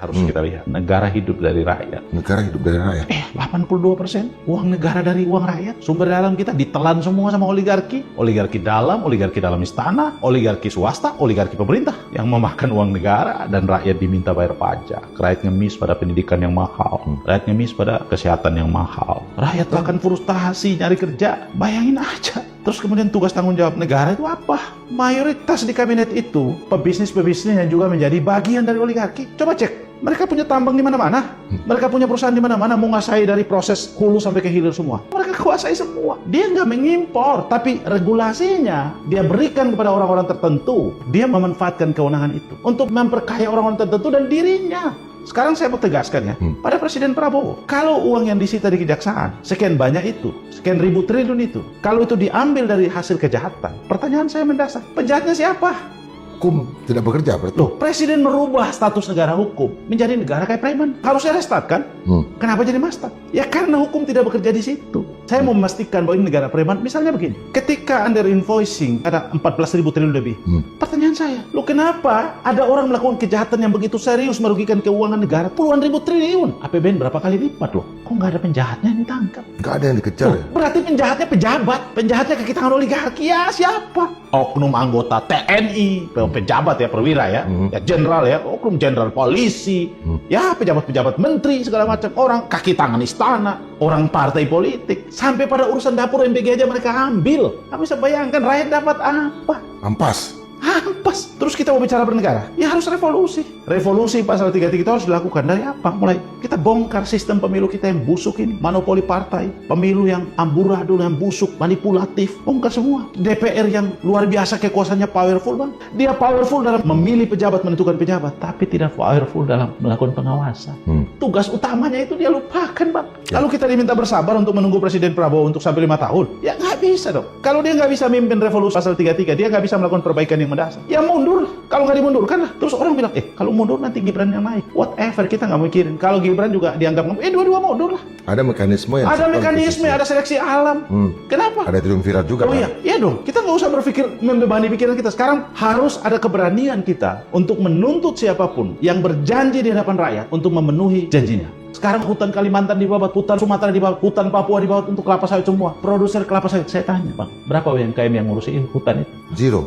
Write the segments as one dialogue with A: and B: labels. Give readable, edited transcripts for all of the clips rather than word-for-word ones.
A: harus kita lihat. Negara hidup dari rakyat.
B: Negara hidup dari rakyat.
A: 82% uang negara dari uang rakyat. Sumber dalam kita ditelan semua sama oligarki. Oligarki dalam istana, oligarki swasta, oligarki pemerintah yang memakan uang negara, dan rakyat diminta bayar pajak. Rakyat ngemis pada pendidikan yang mahal. Rakyat ngemis pada kesehatan yang mahal. Rakyat bahkan frustasi nyari kerja. Bayangin aja. Terus kemudian tugas tanggung jawab negara itu apa? Mayoritas di kabinet itu pebisnis-pebisnis yang juga menjadi bagian dari oligarki. Coba cek, mereka punya tambang di mana-mana, mereka punya perusahaan di mana-mana, menguasai dari proses hulu sampai ke hilir semua. Mereka kuasai semua. Dia nggak mengimpor, tapi regulasinya dia berikan kepada orang-orang tertentu. Dia memanfaatkan kewenangan itu untuk memperkaya orang-orang tertentu dan dirinya. Sekarang saya mau tegaskan ya, pada Presiden Prabowo, kalau uang yang disita di kejaksaan, sekian banyak itu, sekian ribu triliun itu, kalau itu diambil dari hasil kejahatan, pertanyaan saya mendasar, penjahatnya siapa?
B: Hukum tidak bekerja berarti.
A: Loh, Presiden merubah status negara hukum menjadi negara kayak preman. Harusnya restart kan? Kenapa jadi mastad? Ya karena hukum tidak bekerja di situ. Saya mau memastikan bahwa ini negara preman. Misalnya begini, ketika under invoicing ada 14.000 triliun lebih. Pertanyaan saya, loh kenapa ada orang melakukan kejahatan yang begitu serius merugikan keuangan negara puluhan ribu triliun? APBN berapa kali lipat loh? Kok nggak ada penjahatnya yang ditangkap?
B: Nggak ada yang dikejar ya?
A: Berarti penjahatnya pejabat, penjahatnya kaki tangan oligarki. Ya siapa? Oknum anggota TNI, pejabat ya, perwira ya, ya jenderal ya, oknum jenderal polisi, ya pejabat-pejabat menteri segala macam, orang kaki tangan istana, orang partai politik, sampai pada urusan dapur MBG aja mereka ambil. Aku bisa bayangkan rakyat dapat apa?
B: Ampas.
A: Ampas. Terus kita mau bicara bernegara, ya harus revolusi. Revolusi pasal 33 itu harus dilakukan dari apa? Mulai kita bongkar sistem pemilu kita yang busuk ini, monopoli partai, pemilu yang amburadul, yang busuk, manipulatif, bongkar semua. DPR yang luar biasa kekuasaannya powerful bang, dia powerful dalam memilih pejabat, menentukan pejabat, tapi tidak powerful dalam melakukan pengawasan. Tugas utamanya itu dia lupakan bang. Lalu kita diminta bersabar untuk menunggu Presiden Prabowo untuk sampai 5 tahun, ya nggak bisa dong. Kalau dia nggak bisa memimpin revolusi pasal 33, dia nggak bisa melakukan perbaikan yang mendasar. Ya mundur, kalau nggak dimundurkan lah. Terus orang bilang, kalau mundur nanti Gibran yang naik. Whatever, kita nggak mikirin. Kalau Gibran juga dianggap, dua-dua mundur lah.
B: Ada mekanisme yang...
A: Ada mekanisme, ada seleksi alam. Kenapa?
B: Ada triumvirat juga
A: kan? Iya dong. Kita nggak usah berpikir membebani pikiran kita. Sekarang harus ada keberanian kita untuk menuntut siapapun yang berjanji di hadapan rakyat untuk memenuhi janjinya. Sekarang hutan Kalimantan dibabat, hutan Sumatera dibabat, hutan Papua dibabat untuk kelapa sawit semua. Produser kelapa sawit, saya tanya bang, berapa UMKM yang ngurusin hutan itu?
B: Zero.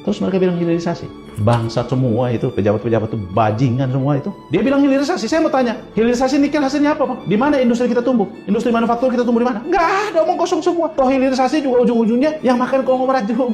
A: Terus mereka bilang hilirisasi. Bangsat semua itu, pejabat-pejabat itu, bajingan semua itu. Dia bilang hilirisasi. Saya mau tanya, hilirisasi nikel hasilnya apa, Bang? Di mana industri kita tumbuh? Industri manufaktur kita tumbuh di mana? Nggak ada, omong kosong semua. Toh hilirisasi juga ujung-ujungnya yang makan konglomerat juga.